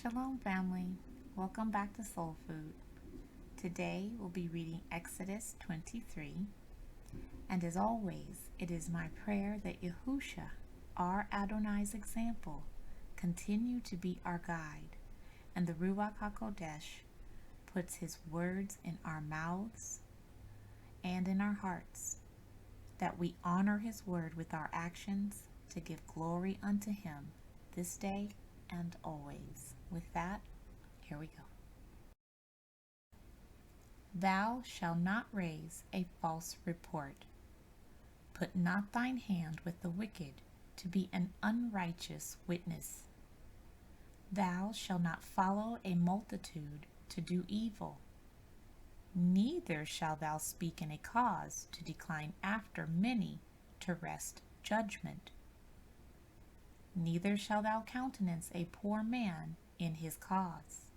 Shalom, family. Welcome back to Soul Food. Today we'll be reading Exodus 23. And as always, it is my prayer that Yahusha, our Adonai's example, continue to be our guide, and the Ruach HaKodesh puts his words in our mouths and in our hearts, that we honor his word with our actions to give glory unto him this day and always. With that, here we go. Thou shalt not raise a false report. Put not thine hand with the wicked to be an unrighteous witness. Thou shalt not follow a multitude to do evil. Neither shalt thou speak in a cause to decline after many to wrest judgment. Neither shalt thou countenance a poor man in his cause.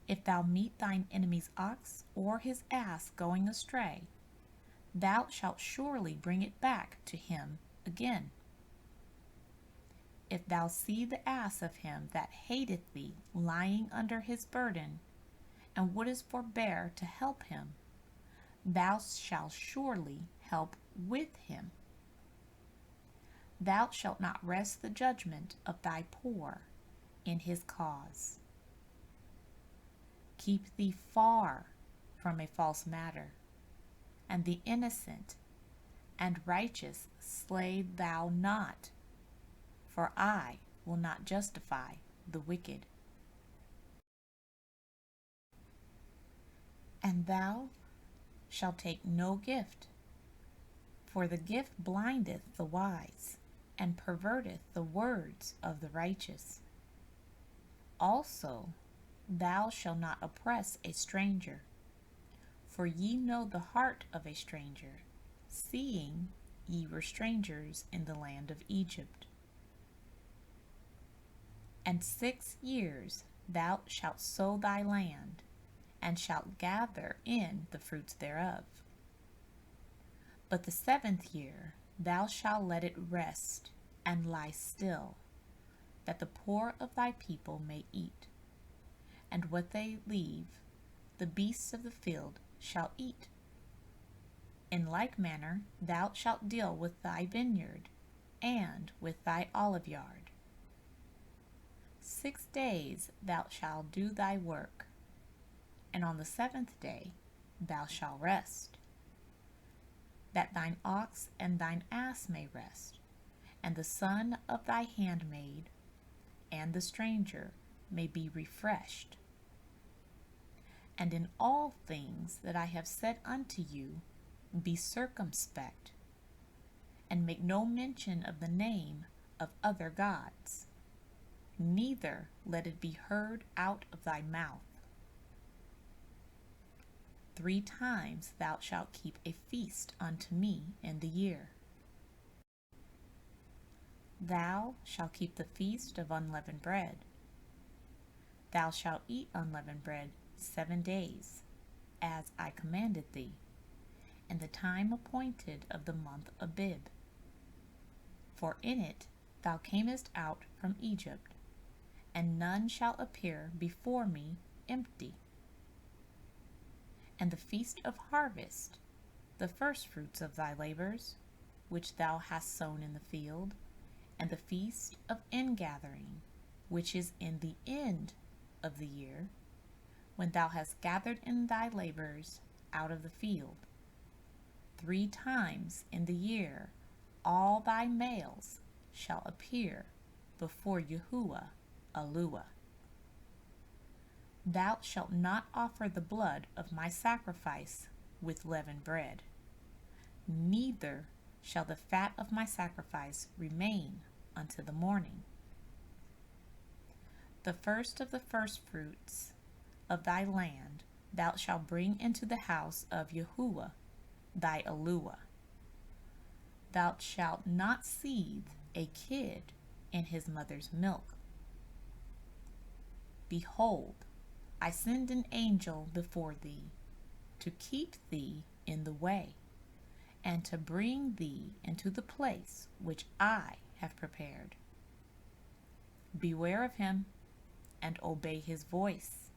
If thou meet thine enemy's ox or his ass going astray, thou shalt surely bring it back to him again. If thou see the ass of him that hateth thee lying under his burden, and wouldest forbear to help him, thou shalt surely help with him. Thou shalt not wrest the judgment of thy poor in his cause. Keep thee far from a false matter, and the innocent and righteous slay thou not, for I will not justify the wicked. And thou shalt take no gift, for the gift blindeth the wise, and perverteth the words of the righteous. Also, thou shalt not oppress a stranger, for ye know the heart of a stranger, seeing ye were strangers in the land of Egypt. And 6 years thou shalt sow thy land, and shalt gather in the fruits thereof. But the 7th year thou shalt let it rest and lie still, that the poor of thy people may eat, and what they leave the beasts of the field shall eat. In like manner thou shalt deal with thy vineyard and with thy oliveyard. 6 days thou shalt do thy work, and on the 7th day thou shalt rest, that thine ox and thine ass may rest, and the son of thy handmaid and the stranger may be refreshed. And in all things that I have said unto you, be circumspect, and make no mention of the name of other gods, neither let it be heard out of thy mouth. 3 times thou shalt keep a feast unto me in the year. Thou shalt keep the feast of unleavened bread. Thou shalt eat unleavened bread 7 days, as I commanded thee, in the time appointed of the month Abib. For in it thou camest out from Egypt, and none shall appear before me empty. And the feast of harvest, the firstfruits of thy labors, which thou hast sown in the field, and the feast of ingathering, which is in the end of the year, when thou hast gathered in thy labors out of the field. 3 times in the year all thy males shall appear before Yahuwah Eluah. Thou shalt not offer the blood of my sacrifice with leavened bread, neither shall the fat of my sacrifice remain unto the morning. The first of the firstfruits of thy land thou shalt bring into the house of Yahuwah thy Eluah. Thou shalt not seethe a kid in his mother's milk. Behold, I send an angel before thee, to keep thee in the way, and to bring thee into the place which I have prepared. Beware of him, and obey his voice.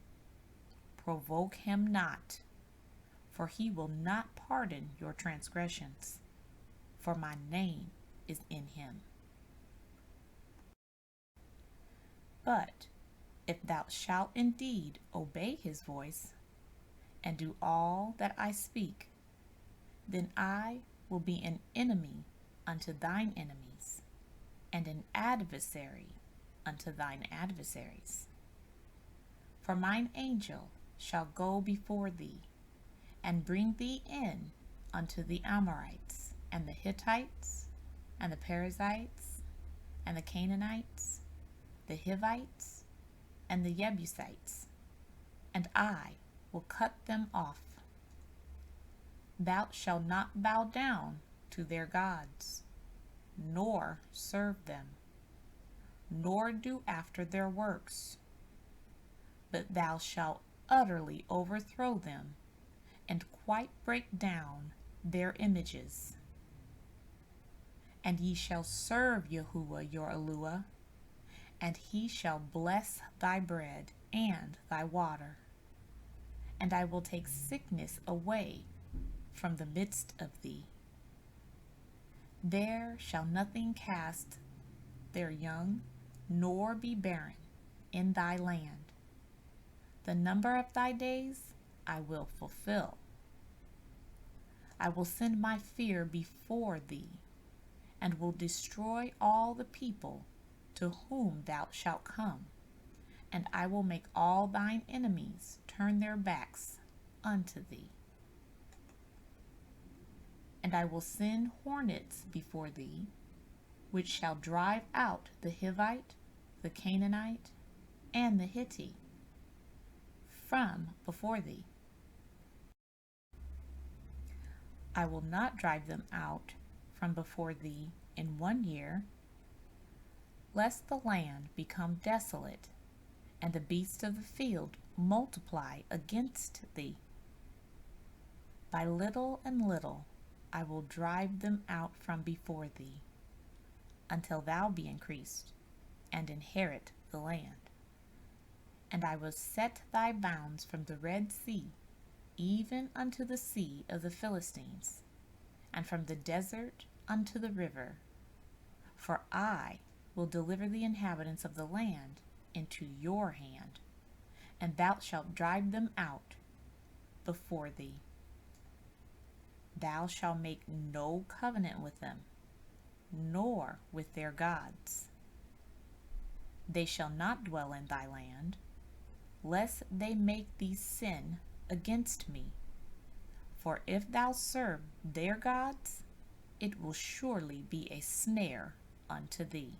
Provoke him not, for he will not pardon your transgressions, for my name is in him. But if thou shalt indeed obey his voice, and do all that I speak, then I will be an enemy unto thine enemies, and an adversary unto thine adversaries. For mine angel shall go before thee, and bring thee in unto the Amorites, and the Hittites, and the Perizzites, and the Canaanites, the Hivites, and the Jebusites, and I will cut them off. Thou shalt not bow down to their gods, nor serve them, nor do after their works, but thou shalt utterly overthrow them, and quite break down their images. And ye shall serve Yahuwah your Eluah, and he shall bless thy bread and thy water. And I will take sickness away from the midst of thee. There shall nothing cast their young, nor be barren in thy land. The number of thy days I will fulfill. I will send my fear before thee, and will destroy all the people to whom thou shalt come, and I will make all thine enemies turn their backs unto thee. And I will send hornets before thee, which shall drive out the Hivite, the Canaanite, and the Hittite from before thee. I will not drive them out from before thee in 1 year, lest the land become desolate, and the beasts of the field multiply against thee. By little and little I will drive them out from before thee, until thou be increased, and inherit the land. And I will set thy bounds from the Red Sea, even unto the sea of the Philistines, and from the desert unto the river. For I will deliver the inhabitants of the land into your hand, and thou shalt drive them out before thee. Thou shalt make no covenant with them, nor with their gods. They shall not dwell in thy land, lest they make thee sin against me. For if thou serve their gods, it will surely be a snare unto thee.